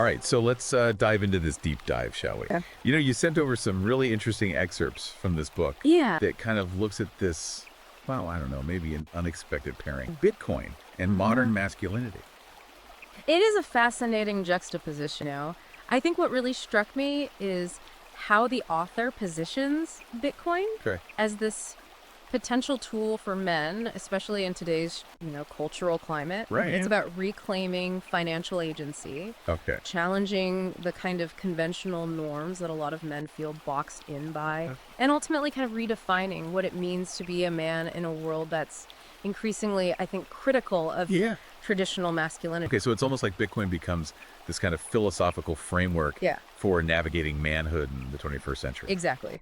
right, so let's dive into this deep dive, shall we? Yeah. You know, you sent over some really interesting excerpts from this book Yeah. that kind of looks at this, well, I don't know, maybe an unexpected pairing. Bitcoin and modern masculinity. It is a fascinating juxtaposition, I think what really struck me is how the author positions Bitcoin Okay. as this potential tool for men, especially in today's, cultural climate. Right. It's about reclaiming financial agency, Okay. challenging the kind of conventional norms that a lot of men feel boxed in by, and ultimately kind of redefining what it means to be a man in a world that's increasingly, I think, critical of traditional masculinity. Okay, so it's almost like Bitcoin becomes this kind of philosophical framework for navigating manhood in the 21st century. Exactly.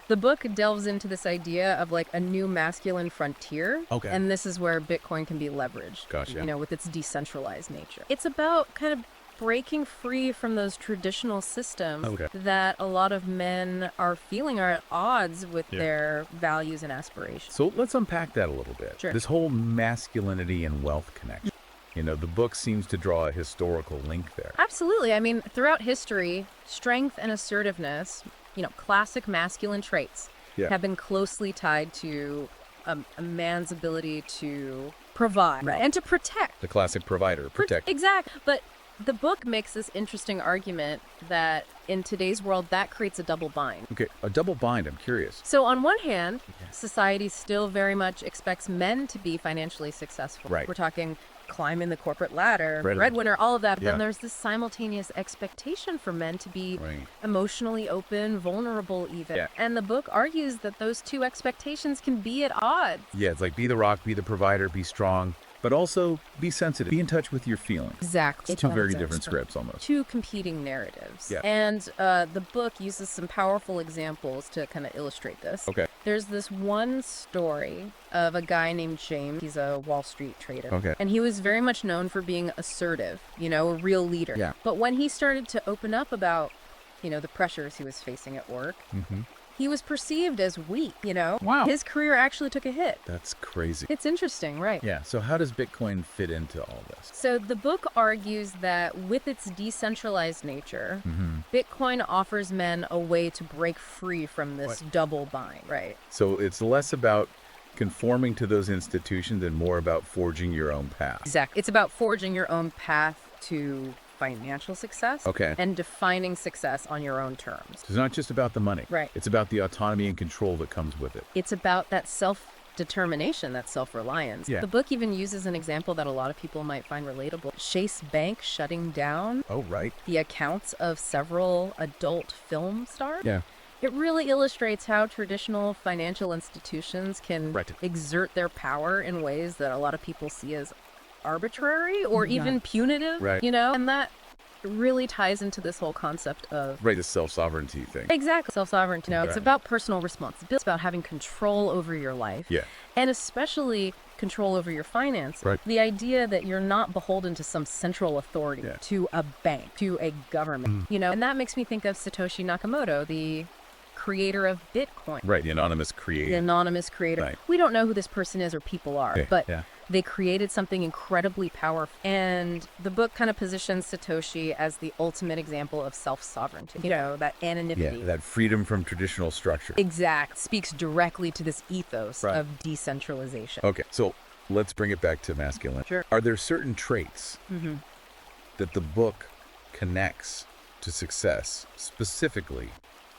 The book delves into this idea of like a new masculine frontier. Okay. And this is where Bitcoin can be leveraged. Gotcha. With its decentralized nature. It's about kind of breaking free from those traditional systems that a lot of men are feeling are at odds with their values and aspirations. So let's unpack that a little bit. Sure. This whole masculinity and wealth connection. The book seems to draw a historical link there. Absolutely. I mean, throughout history, strength and assertiveness, classic masculine traits have been closely tied to a man's ability to provide and to protect. The classic provider, protect. Exactly. But the book makes this interesting argument that in today's world, that creates a double bind. Okay, a double bind, I'm curious. So on one hand, society still very much expects men to be financially successful. Right. We're talking climbing the corporate ladder, Right. breadwinner, all of that. But Yeah. then there's this simultaneous expectation for men to be emotionally open, vulnerable even. Yeah. And the book argues that those two expectations can be at odds. Yeah, it's like be the rock, be the provider, be strong, but also be sensitive. Be in touch with your feelings. Exactly. It's two very different scripts almost. Two competing narratives. Yeah. And the book uses some powerful examples to kind of illustrate this. Okay. There's this one story of a guy named James. He's a Wall Street trader. Okay. And he was very much known for being assertive, a real leader. Yeah. But when he started to open up about, the pressures he was facing at work, he was perceived as weak, Wow. His career actually took a hit. That's crazy. It's interesting, right? Yeah, so how does Bitcoin fit into all this? So the book argues that with its decentralized nature, Bitcoin offers men a way to break free from this double bind, right? So it's less about conforming to those institutions and more about forging your own path. Exactly. It's about forging your own path to financial success and defining success on your own terms. It's not just about the money. Right. It's about the autonomy and control that comes with it. It's about that self-determination, that self-reliance. Yeah. The book even uses an example that a lot of people might find relatable. Chase Bank shutting down Oh, right. the accounts of several adult film stars. Yeah. It really illustrates how traditional financial institutions can exert their power in ways that a lot of people see as arbitrary or even punitive, Right. And that really ties into this whole concept of Right, the self-sovereignty thing. exactly self-sovereignty. It's Right. about personal responsibility. It's about having control over your life. Yeah. And especially control over your finances. Right. The idea that you're not beholden to some central authority, to a bank, to a government, and that makes me think of Satoshi Nakamoto, the creator of Bitcoin. Right, the anonymous creator. The anonymous creator. Right. We don't know who this person is or people are, but yeah. they created something incredibly powerful. And the book kind of positions Satoshi as the ultimate example of self-sovereignty. That anonymity. Yeah, that freedom from traditional structure. Exact. Speaks directly to this ethos Right. of decentralization. Okay, so let's bring it back to masculine. Sure. Are there certain traits that the book connects to success, specifically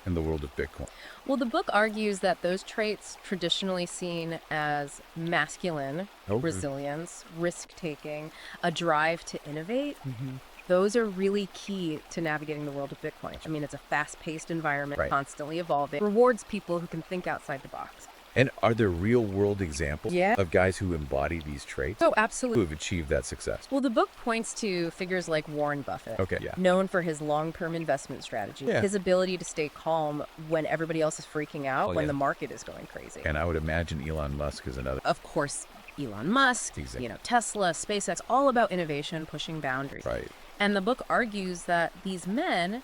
in the world of Bitcoin? Well, the book argues that those traits traditionally seen as masculine, resilience, risk-taking, a drive to innovate, those are really key to navigating the world of Bitcoin. I mean, it's a fast-paced environment, constantly evolving, rewards people who can think outside the box. And are there real-world examples Yeah. of guys who embody these traits, Oh, who absolutely. have achieved that success? Well, the book points to figures like Warren Buffett, Okay, yeah. known for his long-term investment strategy, Yeah. his ability to stay calm when everybody else is freaking out, Oh, when yeah. the market is going crazy. And I would imagine Elon Musk is another. Of course, Elon Musk, Exactly. Tesla, SpaceX, all about innovation, pushing boundaries. Right. And the book argues that these men,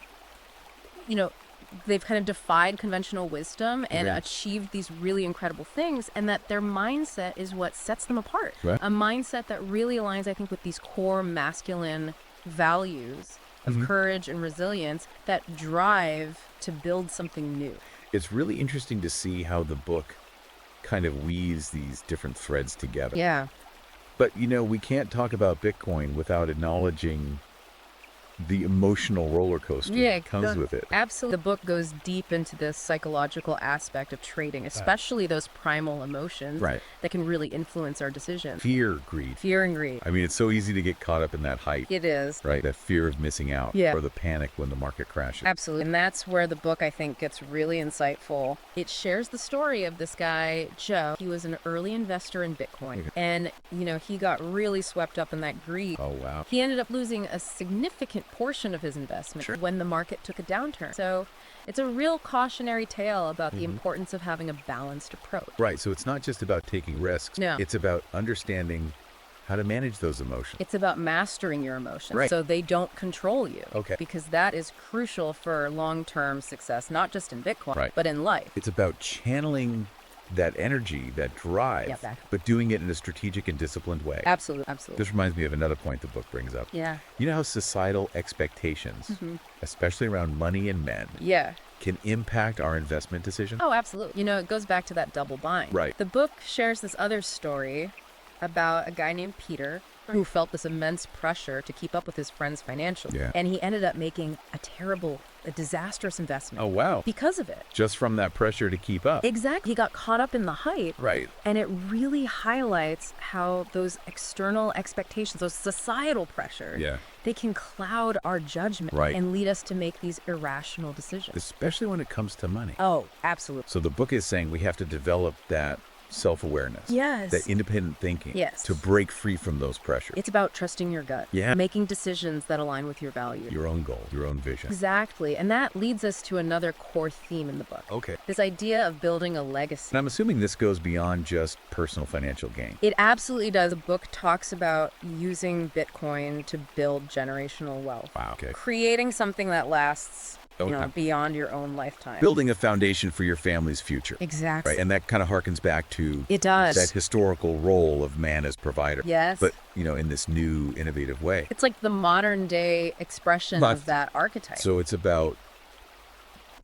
they've kind of defied conventional wisdom and achieved these really incredible things, and that their mindset is what sets them apart. Right. A mindset that really aligns, I think, with these core masculine values of courage and resilience that drive to build something new. It's really interesting to see how the book kind of weaves these different threads together. Yeah. But, we can't talk about Bitcoin without acknowledging the emotional roller coaster that comes with it. Absolutely. The book goes deep into this psychological aspect of trading, especially those primal emotions that can really influence our decisions. Fear, greed. Fear and greed. I mean, it's so easy to get caught up in that hype. It is. Right? That fear of missing out or the panic when the market crashes. Absolutely. And that's where the book, I think, gets really insightful. It shares the story of this guy, Joe. He was an early investor in Bitcoin. And, he got really swept up in that greed. Oh, wow. He ended up losing a significant portion of his investment when the market took a downturn. So it's a real cautionary tale about the importance of having a balanced approach. Right. So it's not just about taking risks. No. It's about understanding how to manage those emotions. It's about mastering your emotions so they don't control you. Okay. Because that is crucial for long-term success, not just in Bitcoin, but in life. It's about channeling that energy, that drive, but doing it in a strategic and disciplined way. Absolutely. Absolutely. This reminds me of another point the book brings up. Yeah. You know how societal expectations, especially around money and men, can impact our investment decisions? Oh, absolutely. It goes back to that double bind. Right. The book shares this other story about a guy named Peter who felt this immense pressure to keep up with his friends financially. Yeah. And he ended up making a disastrous investment. Oh, wow. Because of it. Just from that pressure to keep up. Exactly. He got caught up in the hype. Right. And it really highlights how those external expectations, those societal pressures, they can cloud our judgment and lead us to make these irrational decisions. Especially when it comes to money. Oh, absolutely. So the book is saying we have to develop that self-awareness. Yes. That independent thinking. Yes. To break free from those pressures. It's about trusting your gut. Yeah. Making decisions that align with your values. Your own goal, your own vision. Exactly. And that leads us to another core theme in the book. Okay. This idea of building a legacy. And I'm assuming this goes beyond just personal financial gain. It absolutely does. The book talks about using Bitcoin to build generational wealth. Wow. Okay. Creating something that lasts beyond your own lifetime. Building a foundation for your family's future. Exactly. Right. And that kind of harkens back to that historical role of man as provider. Yes. But, in this new innovative way. It's like the modern day expression of that archetype. So it's about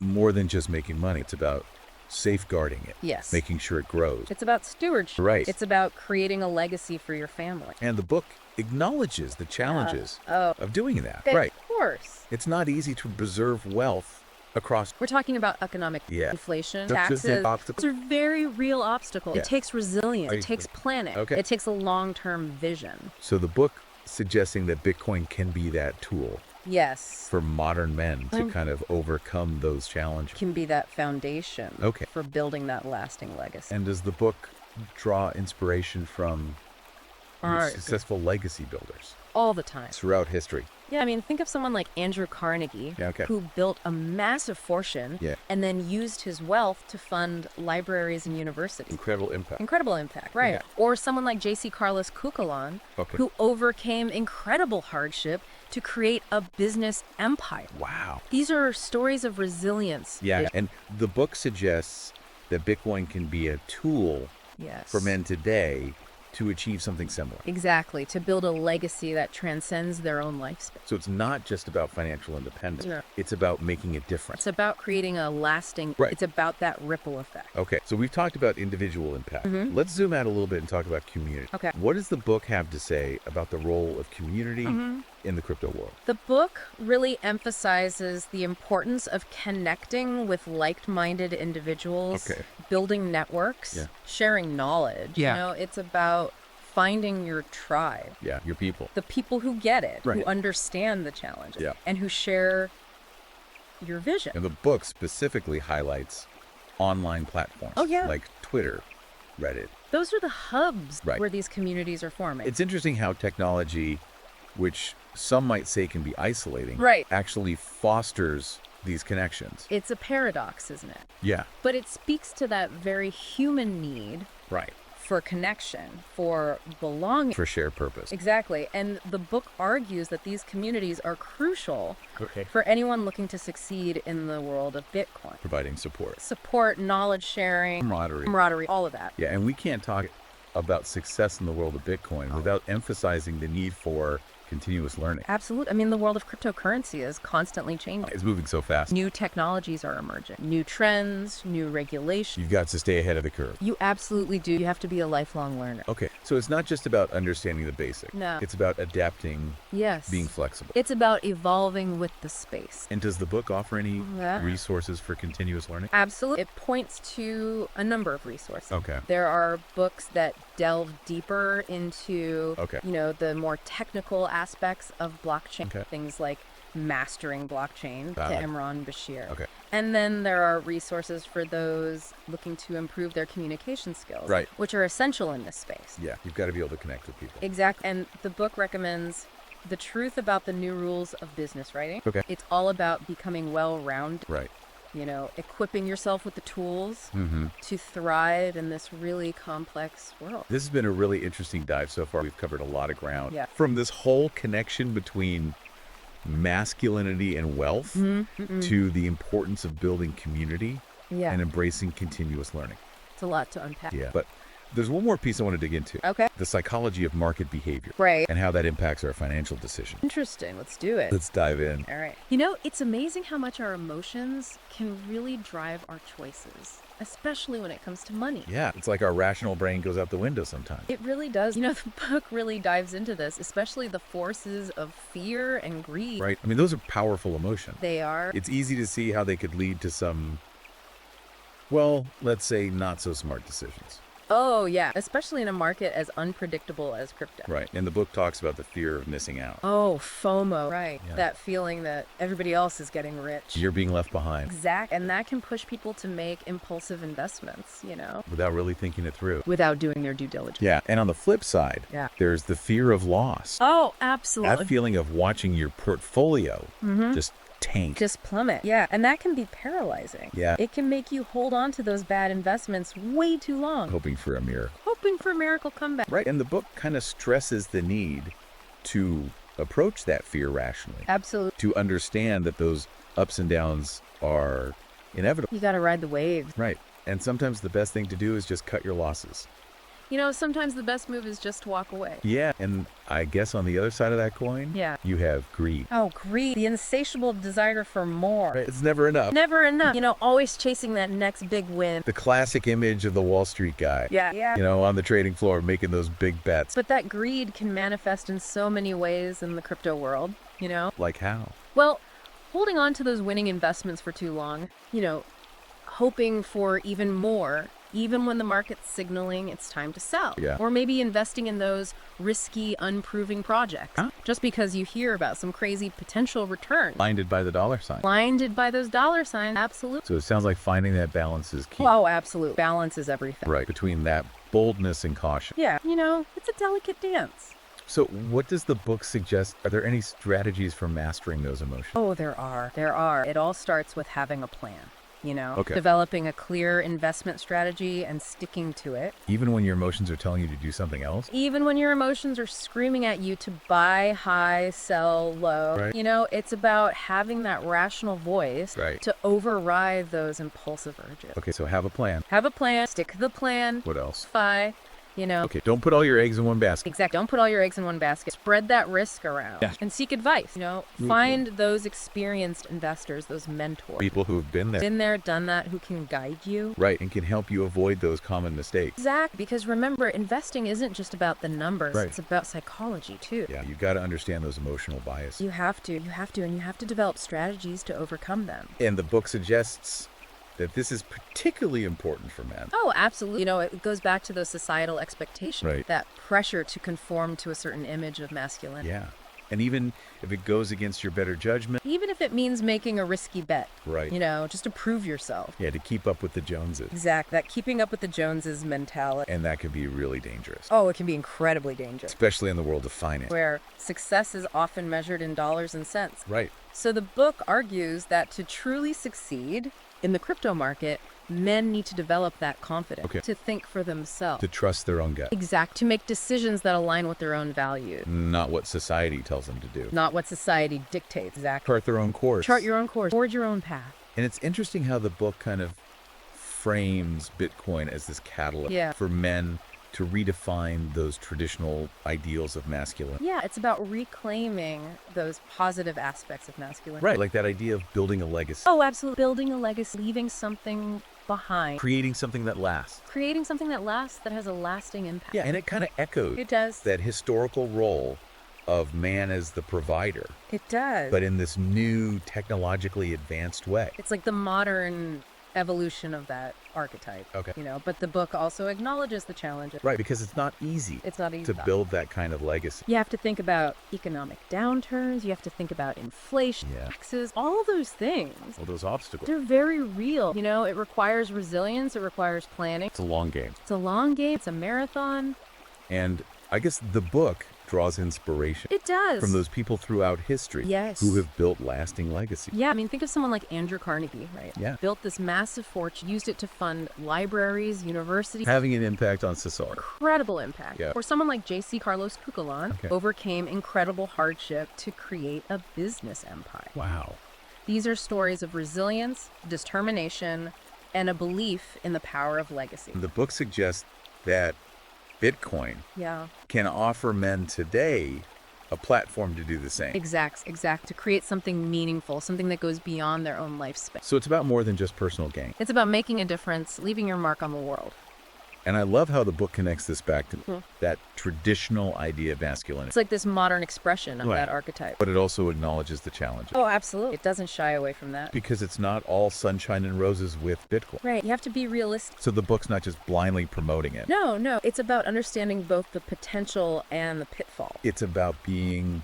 more than just making money. It's about safeguarding it. Yes. Making sure it grows. It's about stewardship. Right. It's about creating a legacy for your family. And the book acknowledges the challenges of doing that. Right. Of course. It's not easy to preserve wealth across. We're talking about economic inflation, taxes. Those are very real obstacles. It takes resilience. It takes planning. It takes a long-term vision. So the book suggesting that Bitcoin can be that tool. Yes. For modern men to kind of overcome those challenges. Can be that foundation for building that lasting legacy. And does the book draw inspiration from successful legacy builders? All the time. Throughout history. Yeah, I mean, think of someone like Andrew Carnegie, who built a massive fortune and then used his wealth to fund libraries and universities. Incredible impact. Incredible impact, right. Yeah. Or someone like J.C. Carlos Cucolon, who overcame incredible hardship to create a business empire. Wow. These are stories of resilience. Yeah, and the book suggests that Bitcoin can be a tool for men today to achieve something similar. Exactly, to build a legacy that transcends their own lifespan. So it's not just about financial independence. No. It's about making a difference. It's about creating a lasting, it's about that ripple effect. Okay, so we've talked about individual impact. Let's zoom out a little bit and talk about community. Okay. What does the book have to say about the role of community in the crypto world? The book really emphasizes the importance of connecting with like-minded individuals, building networks, sharing knowledge. It's about finding your tribe. Yeah, your people. The people who get it, who understand the challenges, and who share your vision. And the book specifically highlights online platforms. Like Twitter, Reddit. Those are the hubs where these communities are forming. It's interesting how technology, which some might say can be isolating, actually fosters these connections. It's a paradox, isn't it? Yeah. But it speaks to that very human need for connection, for belonging. For shared purpose. Exactly. And the book argues that these communities are crucial for anyone looking to succeed in the world of Bitcoin. Providing support. Support, knowledge sharing, camaraderie, all of that. Yeah, and we can't talk about success in the world of Bitcoin without emphasizing the need for continuous learning. Absolutely. I mean, the world of cryptocurrency is constantly changing. It's moving so fast. New technologies are emerging, new trends, new regulations. You've got to stay ahead of the curve. You absolutely do. You have to be a lifelong learner. Okay, so it's not just about understanding the basic. No. It's about adapting, Yes. being flexible. It's about evolving with the space. And does the book offer any Yeah. resources for continuous learning? Absolutely. It points to a number of resources. Okay. There are books that delve deeper into, Okay. the more technical aspects of blockchain. Okay. Things like Mastering Blockchain Got to it. Imran Bashir. Okay. And then there are resources for those looking to improve their communication skills, Right. which are essential in this space. Yeah, you've got to be able to connect with people. Exactly. And the book recommends The Truth About the New Rules of Business Writing. Okay. It's all about becoming well-rounded, Right. equipping yourself with the tools Mm-hmm. to thrive in this really complex world. This has been a really interesting dive so far. We've covered a lot of ground. Yeah. From this whole connection between masculinity and wealth to the importance of building community Yeah. and embracing continuous learning. It's a lot to unpack. Yeah. But there's one more piece I want to dig into. Okay. The psychology of market behavior. Right. And how that impacts our financial decisions. Interesting. Let's do it. Let's dive in. All right. It's amazing how much our emotions can really drive our choices, especially when it comes to money. Yeah. It's like our rational brain goes out the window sometimes. It really does. The book really dives into this, especially the forces of fear and greed. Right? I mean, those are powerful emotions. They are. It's easy to see how they could lead to some, well, let's say not so smart decisions. Oh, yeah. Especially in a market as unpredictable as crypto. Right. And the book talks about the fear of missing out. Oh, FOMO. Right. Yeah. That feeling that everybody else is getting rich. You're being left behind Exactly. And that can push people to make impulsive investments, without really thinking it through. without doing their due diligence. Yeah. And on the flip side, Yeah. there's the fear of loss. Oh, absolutely. That feeling of watching your portfolio just tank. Just plummet. Yeah. And that can be paralyzing. Yeah. It can make you hold on to those bad investments way too long, Hoping for a miracle. hoping for a miracle comeback. Right. And the book kind of stresses the need to approach that fear rationally, Absolutely. to understand that those ups and downs are inevitable. You got to ride the waves. Right. And sometimes the best thing to do is just cut your losses. Sometimes the best move is just to walk away. Yeah. And I guess on the other side of that coin, Yeah. you have greed. Oh, greed. The insatiable desire for more. Right? It's never enough. Never enough. Always chasing that next big win. The classic image of the Wall Street guy. Yeah. Yeah. On the trading floor making those big bets. But that greed can manifest in so many ways in the crypto world, Like how? Well, holding on to those winning investments for too long, hoping for even more, even when the market's signaling it's time to sell. Yeah. Or maybe investing in those risky, unproving projects. Huh? Just because you hear about some crazy potential return. Blinded by the dollar sign. Blinded by those dollar signs. Absolutely. So it sounds like finding that balance is key. Oh, absolute. Balance is everything. Right. Between that boldness and caution. Yeah. It's a delicate dance. So what does the book suggest? Are there any strategies for mastering those emotions? Oh, there are. There are. It all starts with having a plan. Okay. Developing a clear investment strategy and sticking to it. Even when your emotions are telling you to do something else? Even when your emotions are screaming at you to buy high, sell low. Right. It's about having that rational voice Right. to override those impulsive urges. Okay, so have a plan. Have a plan, stick to the plan, What else? fi, Okay, don't put all your eggs in one basket. Exactly. Don't put all your eggs in one basket. Spread that risk around. Yeah. And seek advice. Find those experienced investors, those mentors. People who have been there. Been there, done that, who can guide you. Right, and can help you avoid those common mistakes. Exactly. Because remember, investing isn't just about the numbers. Right. It's about psychology too. Yeah, you got to understand those emotional biases. You have to, and you have to develop strategies to overcome them. And the book suggests that this is particularly important for men. Oh, absolutely. It goes back to those societal expectations. Right. That pressure to conform to a certain image of masculinity. Yeah. And even if it goes against your better judgment. Even if it means making a risky bet. Right. Just to prove yourself. Yeah, to keep up with the Joneses. Exactly. That keeping up with the Joneses mentality. And that can be really dangerous. Oh, it can be incredibly dangerous. Especially in the world of finance. Where success is often measured in dollars and cents. Right. So the book argues that to truly succeed in the crypto market, men need to develop that confidence. Okay. To think for themselves. To trust their own gut. Exact. To make decisions that align with their own values. Not what society tells them to do. Not what society dictates. Exactly. Chart their own course. Chart your own course. Forge your own path. And it's interesting how the book kind of frames Bitcoin as this catalyst Yeah. for men to redefine those traditional ideals of masculine. Yeah, it's about reclaiming those positive aspects of masculinity. Right, like that idea of building a legacy. Oh, absolutely. Building a legacy, leaving something behind. Creating something that lasts. Creating something that lasts, that has a lasting impact. Yeah, and it kind of echoes It does. that historical role of man as the provider, It does. but in this new technologically advanced way. It's like the modern evolution of that archetype. Okay. But the book also acknowledges the challenges. Right, because it's not easy It's not easy to build that kind of legacy. You have to think about economic downturns. You have to think about inflation, Yeah. taxes, all those things. All those obstacles. They're very real. It requires resilience. It requires planning. It's a long game. It's a long game. It's a marathon. And I guess the book draws inspiration It does. from those people throughout history Yes. who have built lasting legacy. Yeah, think of someone like Andrew Carnegie, right? Yeah. Built this massive fortune, used it to fund libraries, universities. Having an impact on society. Incredible impact. Yeah. Or someone like J.C. Carlos Cucalan Okay. overcame incredible hardship to create a business empire. Wow. These are stories of resilience, determination, and a belief in the power of legacy. The book suggests that Bitcoin Yeah. can offer men today a platform to do the same. Exact. To create something meaningful, something that goes beyond their own lifespan. So it's about more than just personal gain. It's about making a difference, leaving your mark on the world. And I love how the book connects this back to that traditional idea of masculinity. It's like this modern expression of Right. that archetype. But it also acknowledges the challenges. Oh, absolutely. It doesn't shy away from that. Because it's not all sunshine and roses with Bitcoin. Right. You have to be realistic. So the book's not just blindly promoting it. No. It's about understanding both the potential and the pitfall. It's about being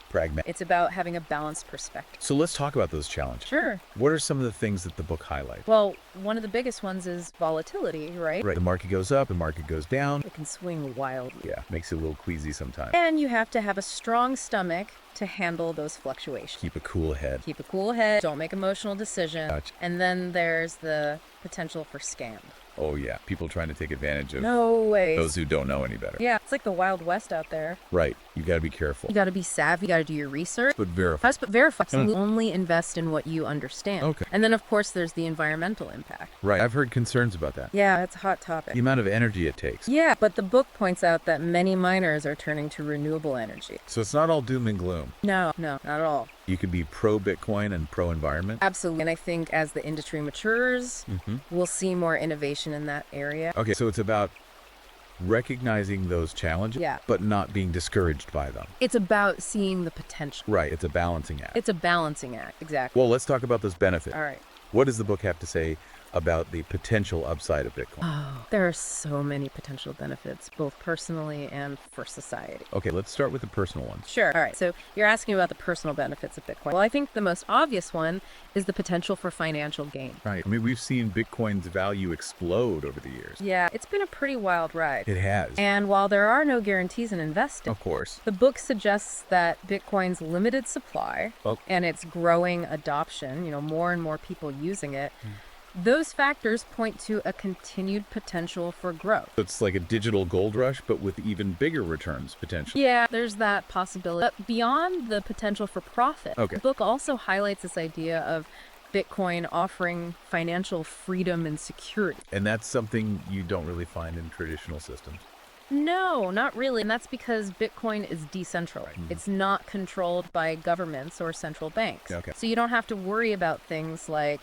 pragmatic. It's about having a balanced perspective. So let's talk about those challenges. Sure. What are some of the things that the book highlights? Well, one of the biggest ones is volatility, right? Right. The market goes up, the market goes down. It can swing wildly. Yeah, makes it a little queasy sometimes. And you have to have a strong stomach to handle those fluctuations. Keep a cool head. Keep a cool head. Don't make emotional decisions. Gotcha. And then there's the potential for scam. Oh yeah, people trying to take advantage of No way. those who don't know any better. Yeah, it's like the Wild West out there. Right. You got to be careful. You got to be savvy. You got to do your research. But verify. But verify. Only invest in what you understand. Okay. And then, of course, there's the environmental impact. Right. I've heard concerns about that. Yeah, it's a hot topic. The amount of energy it takes. Yeah, but the book points out that many miners are turning to renewable energy. So it's not all doom and gloom. No, not at all. You could be pro-Bitcoin and pro-environment. Absolutely. And I think as the industry matures, we'll see more innovation in that area. Okay, so it's about recognizing those challenges, Yeah. but not being discouraged by them. It's about seeing the potential. Right. It's a balancing act. It's a balancing act. Exactly. Well, let's talk about those benefits. All right. What does the book have to say about the potential upside of Bitcoin? Oh, there are so many potential benefits, both personally and for society. Okay, let's start with the personal ones. Sure. All right. So you're asking about the personal benefits of Bitcoin. Well, I think the most obvious one is the potential for financial gain. Right. I mean, we've seen Bitcoin's value explode over the years. Yeah, it's been a pretty wild ride. It has. And while there are no guarantees in investing, Of course. the book suggests that Bitcoin's limited supply Oh. and its growing adoption, more and more people using it, those factors point to a continued potential for growth. It's like a digital gold rush, but with even bigger returns potentially. Yeah, there's that possibility. But beyond the potential for profit, Okay. the book also highlights this idea of Bitcoin offering financial freedom and security. And that's something you don't really find in traditional systems. No, not really. And that's because Bitcoin is decentralized. It's not controlled by governments or central banks. Okay. So you don't have to worry about things like,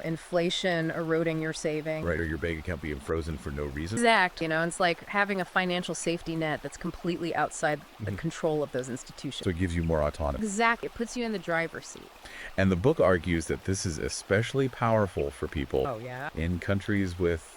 inflation eroding your savings. Right, or your bank account being frozen for no reason. Exact. It's like having a financial safety net that's completely outside the control of those institutions. So it gives you more autonomy. Exactly. It puts you in the driver's seat. And the book argues that this is especially powerful for people Oh, yeah. in countries with,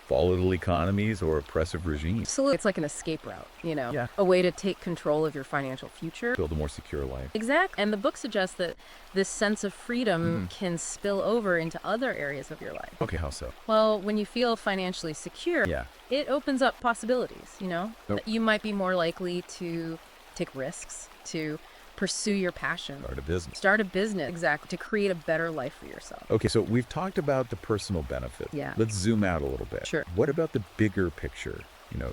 volatile economies or oppressive regimes. Absolutely. It's like an escape route, Yeah. a way to take control of your financial future. Build a more secure life. Exactly. And the book suggests that this sense of freedom can spill over into other areas of your life. Okay, how so? Well, when you feel financially secure, Yeah. it opens up possibilities, Nope. You might be more likely to take risks, to pursue your passion. Start a business. Exactly. To create a better life for yourself. Okay, so we've talked about the personal benefit. Yeah. Let's zoom out a little bit. Sure. What about the bigger picture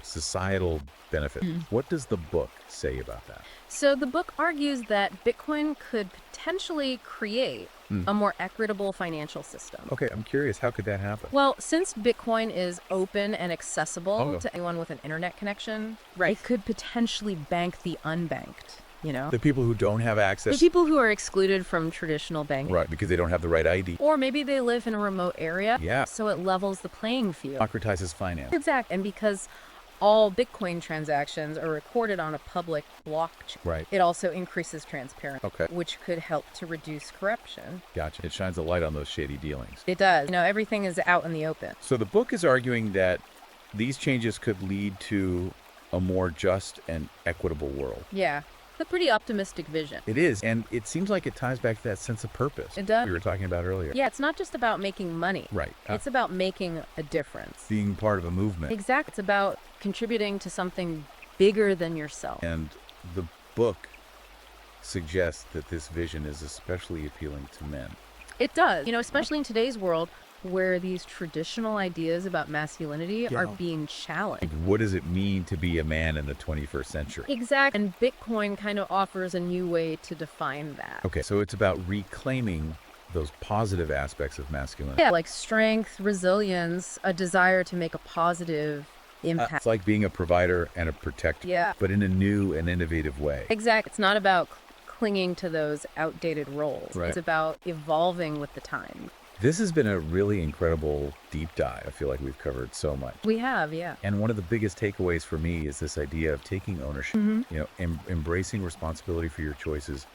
societal benefit. What does the book say about that? So the book argues that Bitcoin could potentially create a more equitable financial system. Okay, I'm curious, how could that happen? Well, since Bitcoin is open and accessible to anyone with an internet connection, it could potentially bank the unbanked, The people who don't have access. The people who are excluded from traditional banking. Right, because they don't have the right ID. Or maybe they live in a remote area. Yeah. So it levels the playing field. Democratizes finance. Exactly. And because all Bitcoin transactions are recorded on a public blockchain, Right. it also increases transparency, Okay. which could help to reduce corruption. Gotcha. It shines a light on those shady dealings. It does. Everything is out in the open. So the book is arguing that these changes could lead to a more just and equitable world. Yeah. It's a pretty optimistic vision. It is, and it seems like it ties back to that sense of purpose It does. we were talking about earlier. Yeah, it's not just about making money. Right. It's about making a difference. Being part of a movement. Exactly. It's about contributing to something bigger than yourself. And the book suggests that this vision is especially appealing to men. It does. Especially in today's world where these traditional ideas about masculinity are being challenged. What does it mean to be a man in the 21st century? Exactly. And Bitcoin kind of offers a new way to define that. Okay, so it's about reclaiming those positive aspects of masculinity. Yeah, like strength, resilience, a desire to make a positive impact. It's like being a provider and a protector, Yeah. but in a new and innovative way. Exactly. It's not about clinging to those outdated roles. Right. It's about evolving with the time. This has been a really incredible deep dive. I feel like we've covered so much. We have, yeah. And one of the biggest takeaways for me is this idea of taking ownership, embracing responsibility for your choices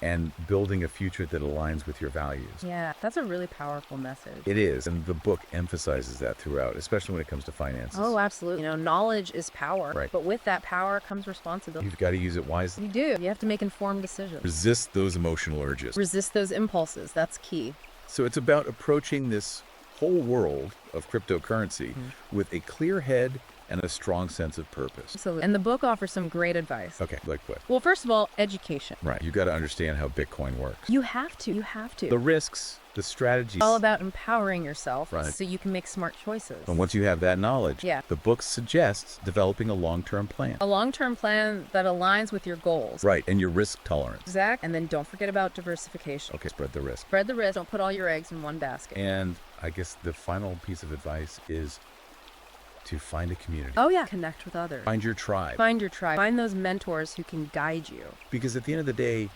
and building a future that aligns with your values. Yeah, that's a really powerful message. It is, and the book emphasizes that throughout, especially when it comes to finances. Oh, absolutely. Knowledge is power, Right. But with that power comes responsibility. You've got to use it wisely. You do. You have to make informed decisions. Resist those emotional urges. Resist those impulses. That's key. So it's about approaching this whole world of cryptocurrency with a clear head and a strong sense of purpose. Absolutely. And the book offers some great advice. Okay, like what? Well, first of all, education. Right. You got to understand how Bitcoin works. You have to. You have to. The risks, the strategies. It's all about empowering yourself Right. so you can make smart choices. And once you have that knowledge, Yeah. the book suggests developing a long-term plan. A long-term plan that aligns with your goals. Right, and your risk tolerance. Exact. And then don't forget about diversification. Okay, spread the risk. Spread the risk. Don't put all your eggs in one basket. And I guess the final piece of advice is to find a community. Oh, yeah. Connect with others. Find your tribe. Find your tribe. Find those mentors who can guide you. Because at the end of the day,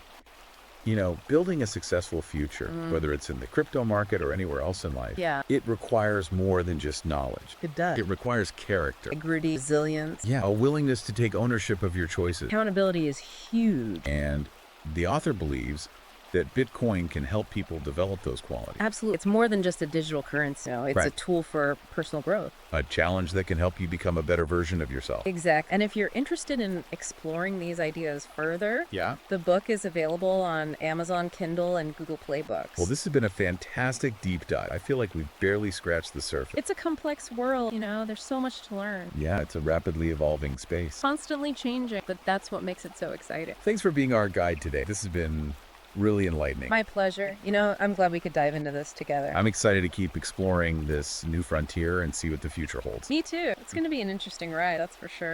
building a successful future, whether it's in the crypto market or anywhere else in life, Yeah. it requires more than just knowledge. It does. It requires character. Integrity, resilience. Yeah, a willingness to take ownership of your choices. Accountability is huge. And the author believes that Bitcoin can help people develop those qualities. Absolutely. It's more than just a digital currency. It's a Right. tool for personal growth. A challenge that can help you become a better version of yourself. Exactly. And if you're interested in exploring these ideas further, Yeah. the book is available on Amazon Kindle and Google Play Books. Well, this has been a fantastic deep dive. I feel like we've barely scratched the surface. It's a complex world, there's so much to learn. Yeah, it's a rapidly evolving space. Constantly changing, but that's what makes it so exciting. Thanks for being our guide today. This has been really enlightening. My pleasure. I'm glad we could dive into this together. I'm excited to keep exploring this new frontier and see what the future holds. Me too. It's going to be an interesting ride, that's for sure.